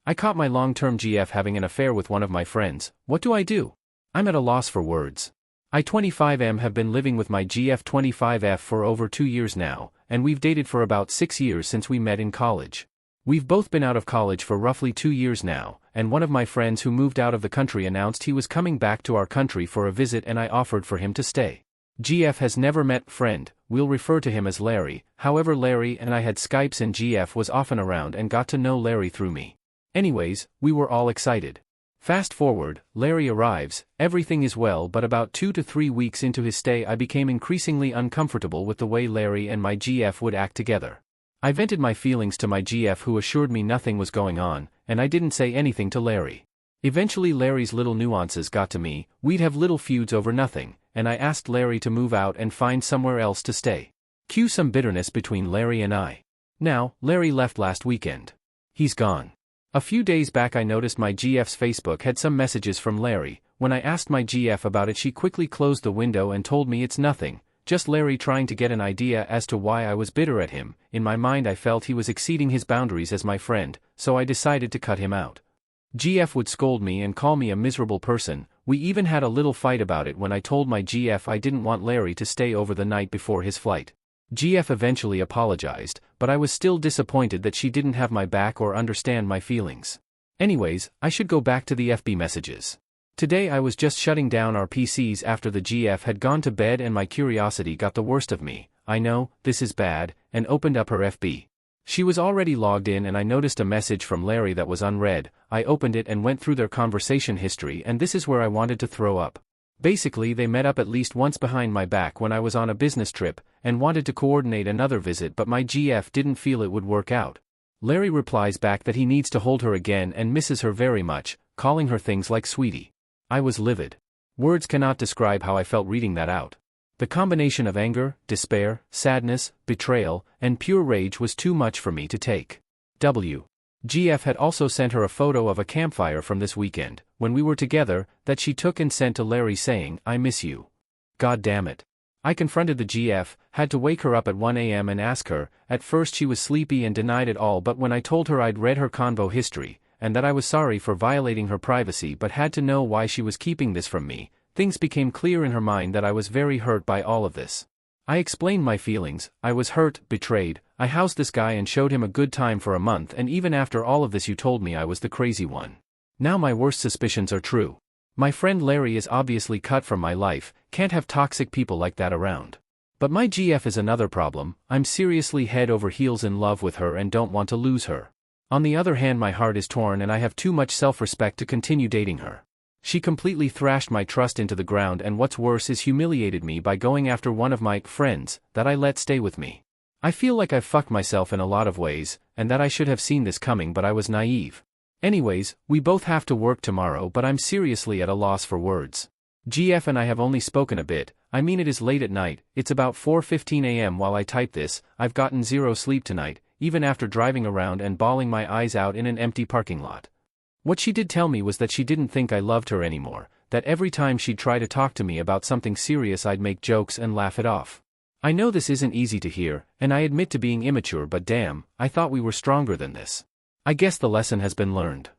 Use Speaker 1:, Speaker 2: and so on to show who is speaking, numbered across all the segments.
Speaker 1: I caught my long-term GF having an affair with one of my friends. What do I do? I'm at a loss for words. I 25M have been living with my GF 25F for over 2 years now, and we've dated for about 6 years since we met in college. We've both been out of college for roughly 2 years now, and one of my friends who moved out of the country announced he was coming back to our country for a visit and I offered for him to stay. GF has never met friend, we'll refer to him as Larry, however Larry and I had Skypes and GF was often around and got to know Larry through me. Anyways, we were all excited. Fast forward, Larry arrives, everything is well, but about 2 to 3 weeks into his stay I became increasingly uncomfortable with the way Larry and my GF would act together. I vented my feelings to my GF who assured me nothing was going on, and I didn't say anything to Larry. Eventually Larry's little nuances got to me, we'd have little feuds over nothing, and I asked Larry to move out and find somewhere else to stay. Cue some bitterness between Larry and I. Now, Larry left last weekend. He's gone. A few days back I noticed my GF's Facebook had some messages from Larry. When I asked my GF about it she quickly closed the window and told me it's nothing, just Larry trying to get an idea as to why I was bitter at him. In my mind I felt he was exceeding his boundaries as my friend, so I decided to cut him out. GF would scold me and call me a miserable person. We even had a little fight about it when I told my GF I didn't want Larry to stay over the night before his flight. GF eventually apologized, but I was still disappointed that she didn't have my back or understand my feelings. Anyways, I should go back to the FB messages. Today I was just shutting down our PCs after the GF had gone to bed and my curiosity got the worst of me. I know, this is bad, and opened up her FB. She was already logged in and I noticed a message from Larry that was unread. I opened it and went through their conversation history and this is where I wanted to throw up. Basically they met up at least once behind my back when I was on a business trip, and wanted to coordinate another visit but my GF didn't feel it would work out. Larry replies back that he needs to hold her again and misses her very much, calling her things like sweetie. I was livid. Words cannot describe how I felt reading that out. The combination of anger, despair, sadness, betrayal, and pure rage was too much for me to take. GF had also sent her a photo of a campfire from this weekend, when we were together, that she took and sent to Larry saying, I miss you. God damn it. I confronted the GF, had to wake her up at 1 a.m. and ask her. At first she was sleepy and denied it all, but when I told her I'd read her convo history, and that I was sorry for violating her privacy but had to know why she was keeping this from me, things became clear in her mind that I was very hurt by all of this. I explained my feelings. I was hurt, betrayed. I housed this guy and showed him a good time for a month, and even after all of this you told me I was the crazy one. Now my worst suspicions are true. My friend Larry is obviously cut from my life, can't have toxic people like that around. But my GF is another problem. I'm seriously head over heels in love with her and don't want to lose her. On the other hand my heart is torn and I have too much self-respect to continue dating her. She completely thrashed my trust into the ground and what's worse is humiliated me by going after one of my friends that I let stay with me. I feel like I've fucked myself in a lot of ways, and that I should have seen this coming but I was naive. Anyways, we both have to work tomorrow but I'm seriously at a loss for words. GF and I have only spoken a bit. I mean it is late at night, it's about 4:15 a.m. while I type this. I've gotten zero sleep tonight, even after driving around and bawling my eyes out in an empty parking lot. What she did tell me was that she didn't think I loved her anymore, that every time she'd try to talk to me about something serious I'd make jokes and laugh it off. I know this isn't easy to hear, and I admit to being immature, but damn, I thought we were stronger than this. I guess the lesson has been learned.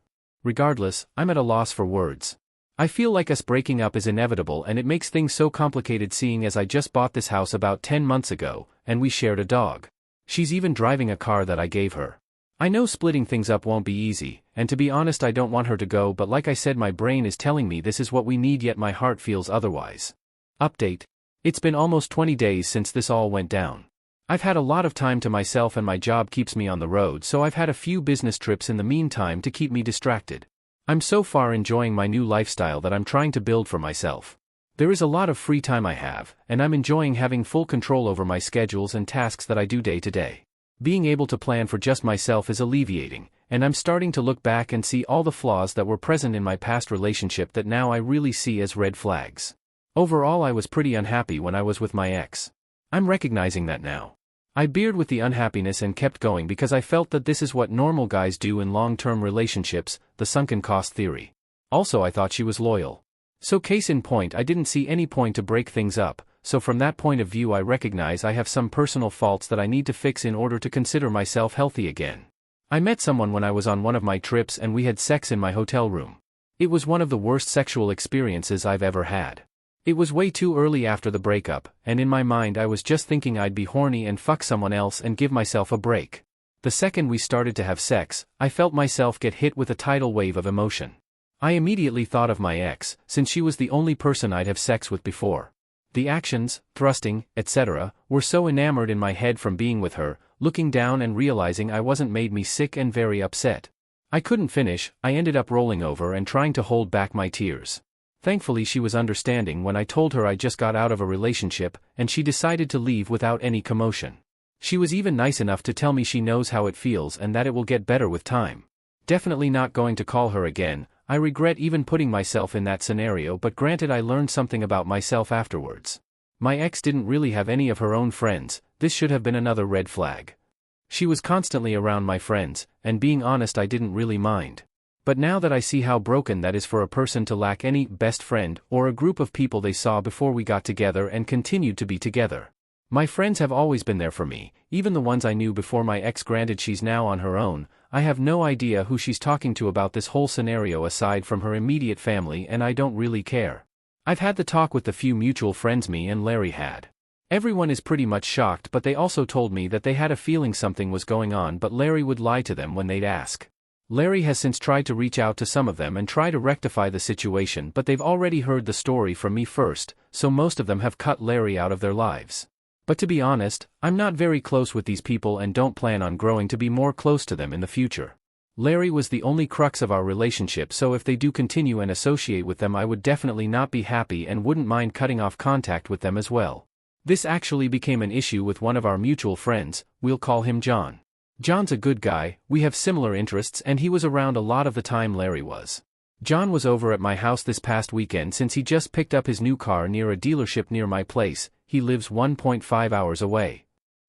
Speaker 1: Regardless, I'm at a loss for words. I feel like us breaking up is inevitable and it makes things so complicated seeing as I just bought this house about 10 months ago, and we shared a dog. She's even driving a car that I gave her. I know splitting things up won't be easy, and to be honest I don't want her to go, but like I said my brain is telling me this is what we need yet my heart feels otherwise. Update. It's been almost 20 days since this all went down. I've had a lot of time to myself and my job keeps me on the road, so I've had a few business trips in the meantime to keep me distracted. I'm so far enjoying my new lifestyle that I'm trying to build for myself. There is a lot of free time I have, and I'm enjoying having full control over my schedules and tasks that I do day to day. Being able to plan for just myself is alleviating, and I'm starting to look back and see all the flaws that were present in my past relationship that now I really see as red flags. Overall I was pretty unhappy when I was with my ex. I'm recognizing that now. I bared with the unhappiness and kept going because I felt that this is what normal guys do in long-term relationships, the sunken cost theory. Also I thought she was loyal. So case in point I didn't see any point to break things up, so from that point of view I recognize I have some personal faults that I need to fix in order to consider myself healthy again. I met someone when I was on one of my trips and we had sex in my hotel room. It was one of the worst sexual experiences I've ever had. It was way too early after the breakup, and in my mind I was just thinking I'd be horny and fuck someone else and give myself a break. The second we started to have sex, I felt myself get hit with a tidal wave of emotion. I immediately thought of my ex, since she was the only person I'd have sex with before. The actions, thrusting, etc., were so enamored in my head from being with her. Looking down and realizing I wasn't made me sick and very upset. I couldn't finish, I ended up rolling over and trying to hold back my tears. Thankfully she was understanding when I told her I just got out of a relationship, and she decided to leave without any commotion. She was even nice enough to tell me she knows how it feels and that it will get better with time. Definitely not going to call her again. I regret even putting myself in that scenario, but granted I learned something about myself afterwards. My ex didn't really have any of her own friends. This should have been another red flag. She was constantly around my friends, and being honest I didn't really mind. But now that I see how broken that is for a person to lack any best friend or a group of people they saw before we got together and continued to be together. My friends have always been there for me, even the ones I knew before my ex. Granted she's now on her own, I have no idea who she's talking to about this whole scenario aside from her immediate family, and I don't really care. I've had the talk with the few mutual friends me and Larry had. Everyone is pretty much shocked, but they also told me that they had a feeling something was going on, but Larry would lie to them when they'd ask. Larry has since tried to reach out to some of them and try to rectify the situation, but they've already heard the story from me first, so most of them have cut Larry out of their lives. But to be honest, I'm not very close with these people and don't plan on growing to be more close to them in the future. Larry was the only crux of our relationship, so if they do continue and associate with them I would definitely not be happy and wouldn't mind cutting off contact with them as well. This actually became an issue with one of our mutual friends, we'll call him John. John's a good guy, we have similar interests and he was around a lot of the time Larry was. John was over at my house this past weekend since he just picked up his new car near a dealership near my place. He lives 1.5 hours away.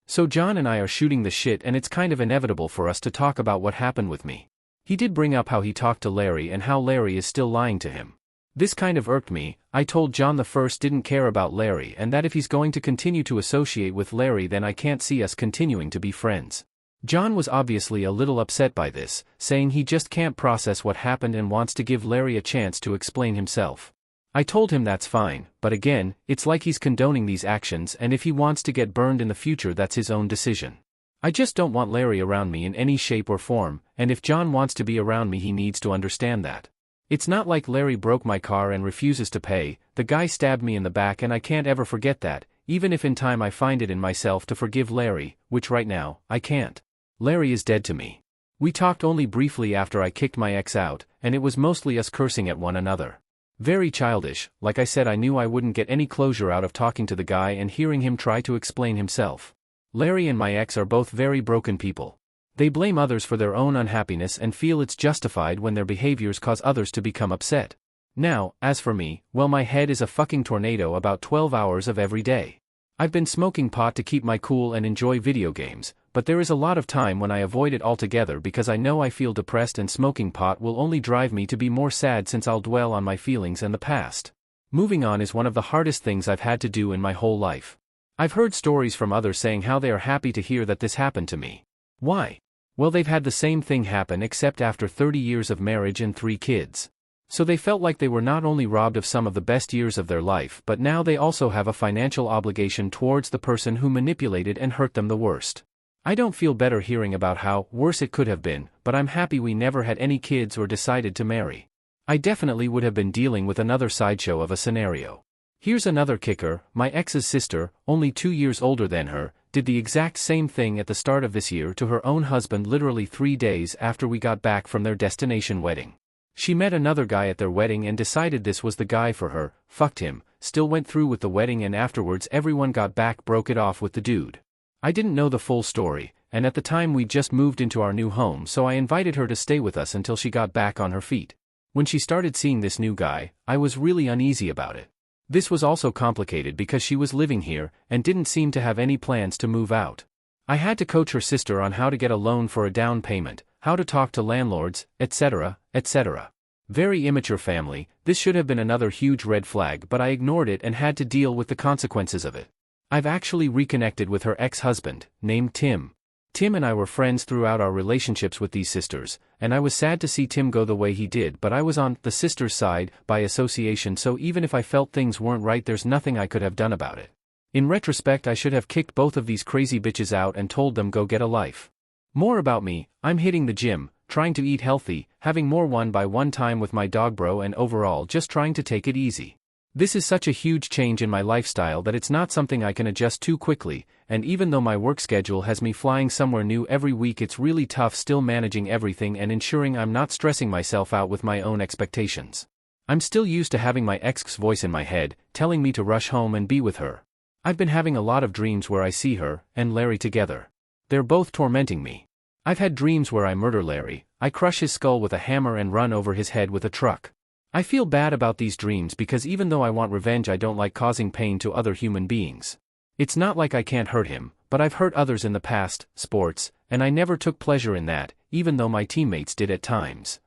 Speaker 1: So John and I are shooting the shit and it's kind of inevitable for us to talk about what happened with me. He did bring up how he talked to Larry and how Larry is still lying to him. This kind of irked me. I told John the first didn't care about Larry and that if he's going to continue to associate with Larry then I can't see us continuing to be friends. John was obviously a little upset by this, saying he just can't process what happened and wants to give Larry a chance to explain himself. I told him that's fine, but again, it's like he's condoning these actions and if he wants to get burned in the future that's his own decision. I just don't want Larry around me in any shape or form, and if John wants to be around me he needs to understand that. It's not like Larry broke my car and refuses to pay. The guy stabbed me in the back and I can't ever forget that, even if in time I find it in myself to forgive Larry, which right now, I can't. Larry is dead to me. We talked only briefly after I kicked my ex out, and it was mostly us cursing at one another. Very childish. Like I said, I knew I wouldn't get any closure out of talking to the guy and hearing him try to explain himself. Larry and my ex are both very broken people. They blame others for their own unhappiness and feel it's justified when their behaviors cause others to become upset. Now, as for me, well, my head is a fucking tornado about 12 hours of every day. I've been smoking pot to keep my cool and enjoy video games, but there is a lot of time when I avoid it altogether because I know I feel depressed and smoking pot will only drive me to be more sad since I'll dwell on my feelings and the past. Moving on is one of the hardest things I've had to do in my whole life. I've heard stories from others saying how they are happy to hear that this happened to me. Why? Well, they've had the same thing happen except after 30 years of marriage and 3 kids. So they felt like they were not only robbed of some of the best years of their life, but now they also have a financial obligation towards the person who manipulated and hurt them the worst. I don't feel better hearing about how worse it could have been, but I'm happy we never had any kids or decided to marry. I definitely would have been dealing with another sideshow of a scenario. Here's another kicker. My ex's sister, only 2 years older than her, did the exact same thing at the start of this year to her own husband literally 3 days after we got back from their destination wedding. She met another guy at their wedding and decided this was the guy for her, fucked him, still went through with the wedding, and afterwards everyone got back, broke it off with the dude. I didn't know the full story, and at the time we just moved into our new home, so I invited her to stay with us until she got back on her feet. When she started seeing this new guy, I was really uneasy about it. This was also complicated because she was living here and didn't seem to have any plans to move out. I had to coach her sister on how to get a loan for a down payment, how to talk to landlords, etc., etc. Very immature family. This should have been another huge red flag, but I ignored it and had to deal with the consequences of it. I've actually reconnected with her ex-husband, named Tim. Tim and I were friends throughout our relationships with these sisters, and I was sad to see Tim go the way he did, but I was on the sisters' side by association, so even if I felt things weren't right, there's nothing I could have done about it. In retrospect, I should have kicked both of these crazy bitches out and told them go get a life. More about me: I'm hitting the gym, trying to eat healthy, having more one-by-one time with my dog bro, and overall just trying to take it easy. This is such a huge change in my lifestyle that it's not something I can adjust too quickly, and even though my work schedule has me flying somewhere new every week, it's really tough still managing everything and ensuring I'm not stressing myself out with my own expectations. I'm still used to having my ex's voice in my head, telling me to rush home and be with her. I've been having a lot of dreams where I see her and Larry together. They're both tormenting me. I've had dreams where I murder Larry, I crush his skull with a hammer and run over his head with a truck. I feel bad about these dreams because even though I want revenge, I don't like causing pain to other human beings. It's not like I can't hurt him, but I've hurt others in the past, sports, and I never took pleasure in that, even though my teammates did at times.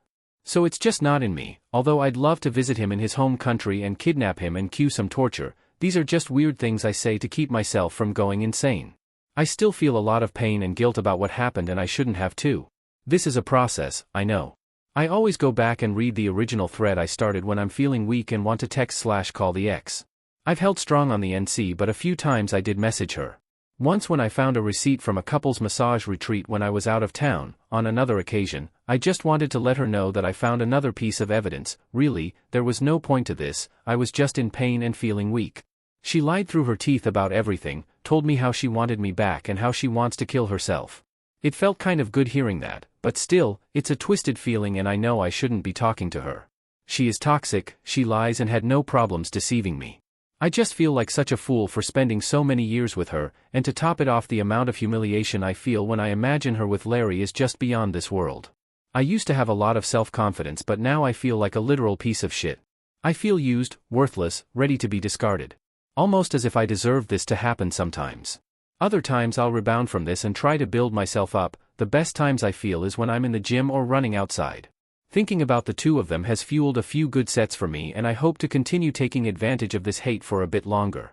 Speaker 1: So it's just not in me. Although I'd love to visit him in his home country and kidnap him and cue some torture, these are just weird things I say to keep myself from going insane. I still feel a lot of pain and guilt about what happened, and I shouldn't have to. This is a process, I know. I always go back and read the original thread I started when I'm feeling weak and want to text/call the ex. I've held strong on the NC, but a few times I did message her. Once when I found a receipt from a couple's massage retreat when I was out of town. On another occasion, I just wanted to let her know that I found another piece of evidence. Really, there was no point to this, I was just in pain and feeling weak. She lied through her teeth about everything, told me how she wanted me back and how she wants to kill herself. It felt kind of good hearing that, but still, it's a twisted feeling and I know I shouldn't be talking to her. She is toxic, she lies and had no problems deceiving me. I just feel like such a fool for spending so many years with her, and to top it off, the amount of humiliation I feel when I imagine her with Larry is just beyond this world. I used to have a lot of self-confidence, but now I feel like a literal piece of shit. I feel used, worthless, ready to be discarded. Almost as if I deserve this to happen sometimes. Other times I'll rebound from this and try to build myself up. The best times I feel is when I'm in the gym or running outside. Thinking about the two of them has fueled a few good sets for me, and I hope to continue taking advantage of this hate for a bit longer.